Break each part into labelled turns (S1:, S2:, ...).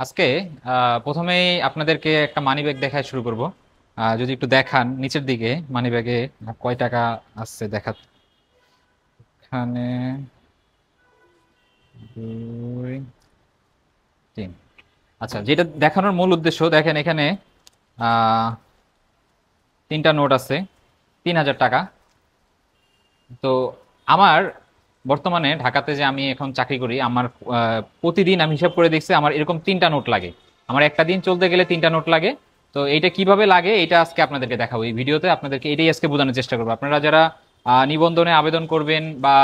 S1: আজকে প্রথমেই আপনাদেরকে একটা মানি ব্যাগ দেখায় শুরু করব। যদি একটু দেখান নিচের দিকে মানি ব্যাগে কয় টাকা আসছে দেখা। এখানে 2 3। আচ্ছা, যেটা দেখানোর মূল উদ্দেশ্য দেখেন এখানে আহ 3টা নোট আছে, 3000 টাকা। তো আমার বর্তমানে ঢাকাতে যে আমি এখন চাকরি করি, আমার প্রতিদিন আমি হিসাব করে দেখছি আমার এরকম 3টা নোট লাগে। আমার একটা দিন চলতে গেলে 3টা নোট লাগে। তো এইটা কিভাবে লাগে এটা আজকে আপনাদেরকে দেখাবো এই ভিডিওতে, আপনাদেরকে এটাই আজকে বোঝানোর চেষ্টা করবো। আপনারা যারা নিবন্ধনে আবেদন করবেন বা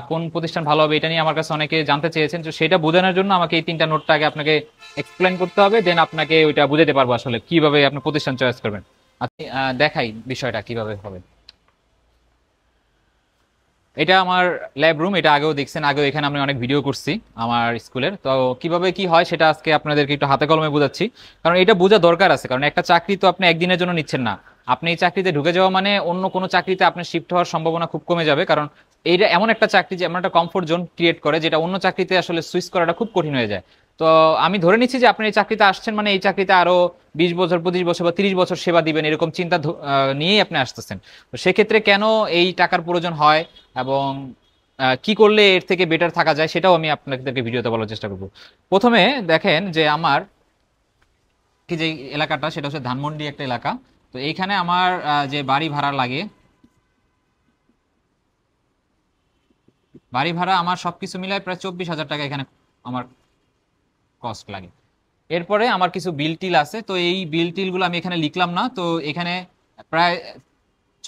S1: কোন প্রতিষ্ঠান ভালো হবে এটা নিয়ে আমার কাছে অনেকে জানতে চেয়েছেন, তো সেটা বোঝানোর জন্য আমাকে এই 3টা নোটটা আগে আপনাকে এক্সপ্লেন করতে হবে, দেন আপনাকে ওইটা বুঝাতে পারবো আসলে কিভাবে আপনি প্রতিষ্ঠান চয়েস করবেন। আপনি দেখাই বিষয়টা কিভাবে হবে। এটা আমার ল্যাব রুম, এটা আগেও দেখছেন, আগেও এখানে আমি অনেক ভিডিও করছি আমার স্কুলের। তো কিভাবে কি হয় সেটা আজকে আপনাদেরকে একটু হাতে কলমে বোঝাচ্ছি, কারণ এটা বোঝা দরকার আছে। কারণ একটা চাকরি তো আপনি একদিনের জন্য নিচ্ছেন না। আপনি এই চাকরিতে ঢুকে যাওয়া মানে অন্য কোনো চাকরিতে আপনার শিফট হওয়ার সম্ভাবনা খুব কমে যাবে। কারণ এইটা এমন একটা চাকরি যে এমন একটা কমফোর্ট জোন ক্রিয়েট করে যেটা অন্য চাকরিতে আসলে সুইচ করাটা খুব কঠিন হয়ে যায়। তো আমি ধরে নিচ্ছি যে আপনি এই চাকরিতে আসছেন মানে এই চাকরিতে আরো 20 বছর 25 বছর বা 30 বছর সেবা দিবেন, এরকম চিন্তা নিয়েই আপনি আসতেছেন। তো সেক্ষেত্রে কেন এই টাকার প্রয়োজন হয় এবং কি করলে এর থেকে বেটার থাকা যায় সেটাও আমি আপনাদেরকে ভিডিওতে বলার চেষ্টা করব। প্রথমে দেখেন যে আমার কি যে এলাকাটা সেটা হচ্ছে ধানমন্ডি একটা এলাকা। তো এইখানে আমার যে বাড়ি ভাড়া লাগে, বাড়ি ভাড়া আমার সবকিছু মিলায় প্রায় 24,000 টাকা এখানে আমার কস্ট লাগে। এরপরে আমার কিছু বিল টিল আছে, তো এই বিল টিল গুলো আমি এখানে লিখলাম না। তো এখানে প্রায়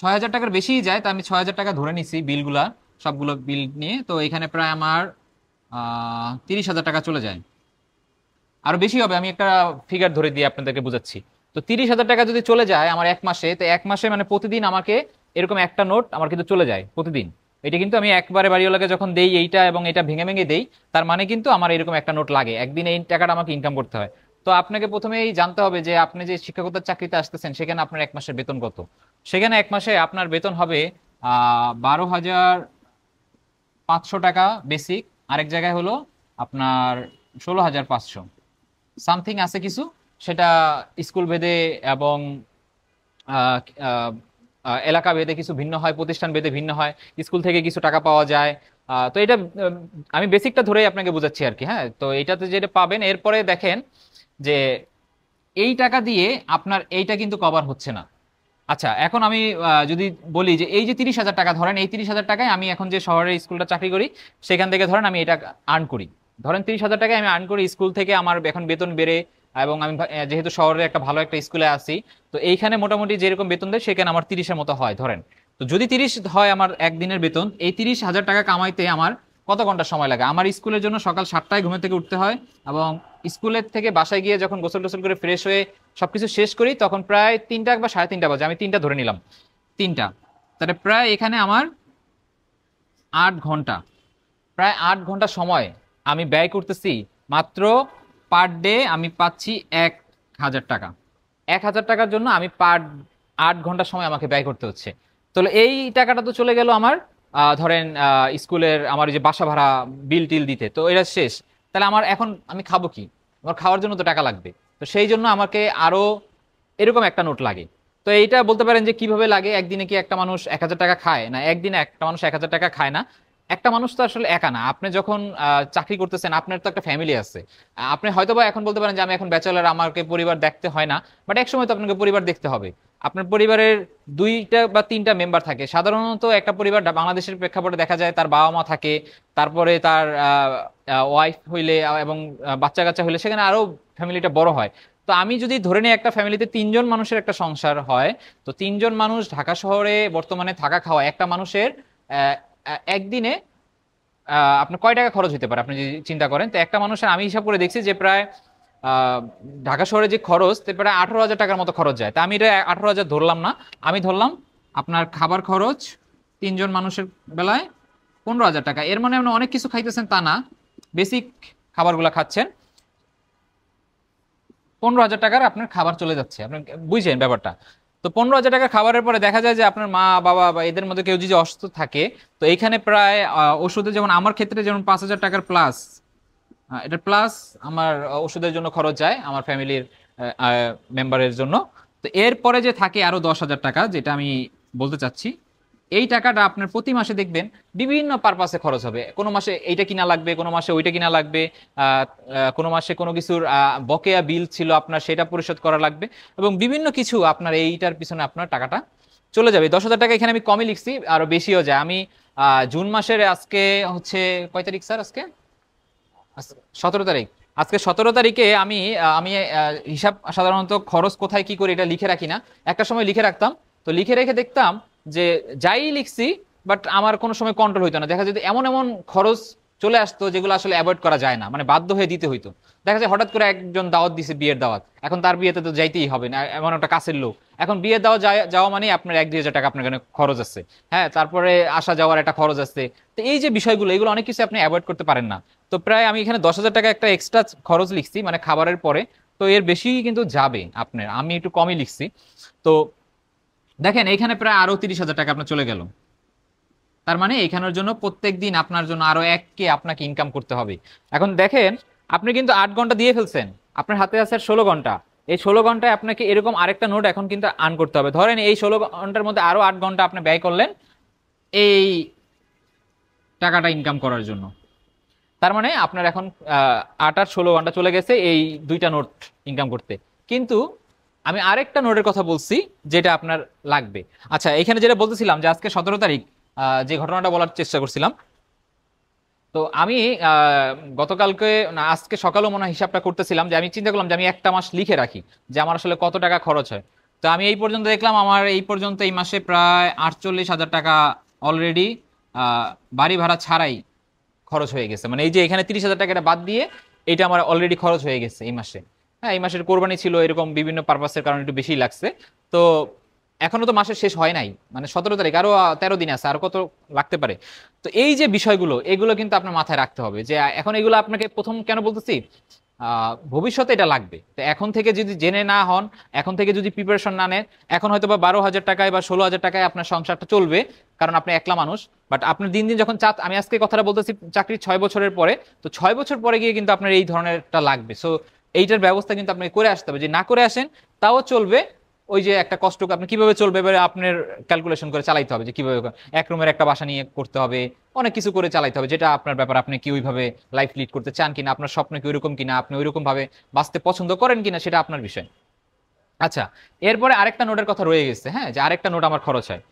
S1: 6,000 টাকার বেশিই যায়, তো আমি 6,000 টাকা ধরে নিছি বিলগুলা, সবগুলো বিল নিয়ে। তো এখানে প্রায় আমার 30,000 টাকা চলে যায়। আরো বেশি হবে, আমি একটা ফিগার ধরে দিয়ে আপনাদেরকে বোঝাচ্ছি। তো 30,000 টাকা যদি চলে যায় আমার এক মাসে, তো এক মাসে মানে প্রতিদিন আমাকে এরকম একটা নোট আমার কিন্তু চলে যায় প্রতিদিন। এটা কিন্তু আমি একবারে বাড়িওয়ালাকে যখন দেই এইটা এবং এটা ভেঙে ভেঙে দেই, তার মানে কিন্তু আমার এরকম একটা নোট লাগে, একদিন এই টাকাটা আমাকে ইনকাম করতে হয়। তো আপনাকে প্রথমেই জানতে হবে যে আপনি যে শিক্ষকতার চাকরিতে আসতেছেন সেখানে আপনার এক মাসের বেতন কত। সেখানে এক মাসে আপনার বেতন হবে 12,500 টাকা বেসিক। আরেক জায়গায় হলো আপনার 16,500 সামথিং আছে কিছু, সেটা স্কুল ভেদে এবং আহ, আহ, এলাকা ভেদে কিছু ভিন্ন হয়, প্রতিষ্ঠান ভেদে ভিন্ন হয়। স্কুল থেকে কিছু টাকা পাওয়া যায়। তো এটা আমি বেসিকটা ধরেই আপনাকে বোঝাচ্ছি আর কি। হ্যাঁ, তো এইটাতে যেটা পাবেন এরপরে দেখেন যে এই টাকা দিয়ে আপনার এইটা কিন্তু কভার হচ্ছে না। আচ্ছা, এখন আমি যদি বলি যে এই যে 30,000 টাকা, ধরেন এই 30,000 টাকায় আমি এখন যে শহরের স্কুলটা চাকরি করি সেখান থেকে ধরেন আমি এটা আর্ন করি। ধরেন 30,000 টাকায় আমি আর্ন করি স্কুল থেকে, আমার এখন বেতন বেড়ে এবং আমি যেহেতু শহরে একটা ভালো একটা স্কুলে আছি, তো এইখানে মোটামুটি যেরকম বেতন দেয় সেখানে আমার 30-এর মতো হয় ধরেন। তো যদি 30 হয় আমার একদিনের বেতন, এই 30,000 টাকা কামাইতে আমার কত ঘন্টা সময় লাগে? আমার স্কুলের জন্য সকাল 7টায় ঘুম থেকে উঠতে হয় এবং স্কুলের থেকে বাসায় গিয়ে যখন গোসল টোসল করে ফ্রেশ হয়ে সবকিছু শেষ করি তখন প্রায় 3টা বা সাড়ে 3টা বাজে, আমি 3টা ধরে নিলাম। 3টা, তাহলে প্রায় এখানে আমার 8 ঘন্টা, প্রায় 8 ঘন্টা সময় আমি ব্যয় করতেছি মাত্র। পার ডে আমি পাচ্ছি 1,000 টাকা। 1,000 টাকার জন্য আমি পার 8 ঘন্টা সময় আমাকে ব্যয় করতে হচ্ছে। তাহলে এই টাকাটা তো চলে গেল আমার ধরেন স্কুলের আমার এই যে বাসা ভাড়া বিল টিল দিতে, তো এটা শেষ। তাহলে আমার এখন আমি খাবো কি? আমার খাওয়ার জন্য তো টাকা লাগবে। তো সেই জন্য আমাকে আরো এরকম একটা নোট লাগে। তো এইটা বলতে পারেন যে কিভাবে লাগে, একদিনে কি একটা মানুষ 1,000 টাকা খায়? না, একদিনে একটা মানুষ 1,000 টাকা খায় না। একটা মানুষ তো আসলে একা না। আপনি যখন চাকরি করতেছেন আপনার তো একটা ফ্যামিলি আছে। আপনি হয়তোবা এখন বলতে পারেন যে আমি এখন ব্যাচেলার, আমাকে পরিবার দেখতে হয় না, বাট একসময় তো আপনাকে পরিবার দেখতে হবে। আপনার পরিবারের 2টা বা 3টা মেম্বার থাকে সাধারণত। একটা পরিবার বাংলাদেশের প্রেক্ষাপটে দেখা যায় তার বাবা মা থাকে, তারপরে তার ওয়াইফ হইলে এবং বাচ্চা কাচ্চা হইলে সেখানে আরো ফ্যামিলিটা বড় হয়। তো আমি যদি ধরে নিই একটা ফ্যামিলিতে 3জন মানুষের একটা সংসার হয়, তো 3জন মানুষ ঢাকা শহরে বর্তমানে থাকা খাওয়া একটা মানুষের একদিনে আপনার কয় টাকা খরচ হতে পারে আপনি যদি চিন্তা করেন। তো একটা মানুষের আমি হিসাব করে দেখছি যে প্রায় আহ, ঢাকা শহরে যে খরচ তো প্রায় 18,000 টাকার মতো খরচ যায়। তা আমি এটা 18,000 ধরলাম না, আমি ধরলাম আপনার খাবার খরচ 3জন মানুষের বেলায় 15,000 টাকা। এর মানে আপনি অনেক কিছু খাইতেছেন তা না, বেসিক খাবারগুলো খাচ্ছেন, 15,000 টাকার আপনার খাবার চলে যাচ্ছে। আপনি বুঝছেন ব্যাপারটা? তো 15,000 টাকা খাবারের পরে দেখা যায় যে আপনার মা বাবা বা এদের মধ্যে কেউ যদি অসুস্থ থাকে, তো এইখানে প্রায় ওষুধে, যেমন আমার ক্ষেত্রে যেমন 5,000 টাকার প্লাস এটা প্লাস আমার ওষুধের জন্য খরচ যায় আমার ফ্যামিলির মেম্বারের জন্য। তো এরপরে যে থাকে আরো 10,000 টাকা, যেটা আমি বলতে চাচ্ছি, এই টাকাটা আপনার প্রতি মাসে দেখবেন বিভিন্ন পারপাসে খরচ হবে। কোনো মাসে এইটা কিনা লাগবে, কোনো মাসে ওইটা কিনা লাগবে, কোনো মাসে কোনো কিছুর বকেয়া বিল ছিল আপনার, সেটা পরিশোধ করা লাগবে, এবং বিভিন্ন কিছু আপনার এইটার পিছনে আপনার টাকাটা চলে যাবে। 10,000 টাকা এখানে আমি কমই লিখছি, আরো বেশিও যায়। আমি জুন মাসের আজকে হচ্ছে কয় তারিখ স্যার? আজকে 17 তারিখ। আজকে 17 তারিখে আমি হিসাব সাধারণত খরচ কোথায় কি করি এটা লিখে রাখি না। একটা সময় লিখে রাখতাম, তো লিখে রেখে দেখতাম যে যাই লিখছি, বাট আমার কোনো সময় কন্ট্রোল হইতো না। দেখা যেত এমন এমন খরচ চলে আসতো যেগুলো আসলে অ্যাভয়েড করা যায় না, মানে বাধ্য হয়ে দিতে হইতো। দেখা যায় হঠাৎ করে একজন দাওয়াত দিছে, বিয়ের দাওয়াত, এখন তার বিয়েতে তো যাইতেই হবে না, এমন একটা কাছের লোক। এখন বিয়ের দাওয়াত যাওয়া মানে আপনার 1-2 হাজার টাকা আপনার এখানে খরচ আছে। হ্যাঁ, তারপরে আসা যাওয়ার একটা খরচ আছে। তো এই যে বিষয়গুলো, এগুলো অনেক কিছু আপনি অ্যাভয়েড করতে পারেন না। তো প্রায় আমি এখানে 10,000 টাকা একটা এক্সট্রা খরচ লিখছি, মানে খাবারের পরে। তো এর বেশি কিন্তু যাবে আপনার, আমি একটু কমই লিখছি। তো দেখেন এইখানে প্রায় আরো 30,000 টাকা আপনার চলে গেল। তার মানে এখানের জন্য প্রত্যেক দিন আপনার জন্য আরো 1K আপনাকে ইনকাম করতে হবে। এখন দেখেন, আপনি কিন্তু 8 ঘন্টা দিয়ে ফেলছেন, আপনার হাতে আছে 16 ঘন্টা। এই 16 ঘন্টায় আপনাকে এরকম আরেকটা নোট এখন কিন্তু আর্ন করতে হবে। ধরেন এই 16 ঘন্টার মধ্যে আরো 8 ঘন্টা আপনি ব্যয় করলেন এই টাকাটা ইনকাম করার জন্য। তার মানে আপনার এখন 8 আর 16 ঘন্টা চলে গেছে এই দুইটা নোট ইনকাম করতে। কিন্তু আমি আরেকটা নোটের কথা বলছি যেটা আপনার লাগবে। আচ্ছা, এখানে যেটা বলতেছিলাম যে আজকে 17 তারিখ, যে ঘটনাটা বলার চেষ্টা করছিলাম, তো আমি গতকালকে না আজকে সকালেও মনে হয় হিসাবটা করতেছিলাম, যে আমি চিন্তা করলাম যে আমি একটা মাস লিখে রাখি যে আমার আসলে কত টাকা খরচ হয়। তো আমি এই পর্যন্ত দেখলাম আমার এই পর্যন্ত এই মাসে প্রায় 48,000 টাকা অলরেডি বাড়ি ভাড়া ছাড়াই খরচ হয়ে গেছে। মানে এই যে এখানে 30,000 টাকাটা বাদ দিয়ে এটা আমার অলরেডি খরচ হয়ে গেছে এই মাসে। হ্যাঁ, এই মাসের কোরবানি ছিল, এরকম বিভিন্ন পারপাসের কারণে একটু বেশি লাগছে। তো এখনো তো মাসের শেষ হয় নাই, মানে 17 তারিখ, আরো 13 দিন আছে, আর কত লাগতে পারে। তো এই যে বিষয়গুলো, এগুলো কিন্তু আপনার মাথায় রাখতে হবে যে এখন এগুলো আপনাকে প্রথম কেন বলতেছি, ভবিষ্যতে এটা লাগবে। তো এখন থেকে যদি জেনে না হন, এখন থেকে যদি প্রিপারেশন না নেন, এখন হয়তো বা 12,000 টাকায় বা 16,000 টাকায় আপনার সংসারটা চলবে, কারণ আপনি একলা মানুষ। বাট আপনার দিন দিন যখন আমি আজকে কথাটা বলতেছি চাকরির 6 বছরের পরে, তো 6 বছর পরে গিয়ে কিন্তু আপনার এই ধরনেরটা লাগবে। সো এইটার ব্যবস্থা কিন্তু আপনাকে করে আসতে হবে। যে না করে আসেন তাও চলবে, ওই যে একটা কষ্ট আপনি কিভাবে চলবে এবারে আপনার ক্যালকুলেশন করে চালাইতে হবে, যে কিভাবে এক রুমের একটা বাসা নিয়ে করতে হবে, অনেক কিছু করে চালাইতে হবে। যেটা আপনার ব্যাপার, আপনি কি ওইভাবে লাইফ লিড করতে চান কিনা, আপনার স্বপ্ন কি ওইরকম কিনা, আপনি ওইরকম ভাবে বাঁচতে পছন্দ করেন কিনা, সেটা আপনার বিষয়। আচ্ছা, এরপরে আরেকটা নোটের কথা রয়ে গেছে, হ্যাঁ, যে আরেকটা নোট আমার খরচ হয়।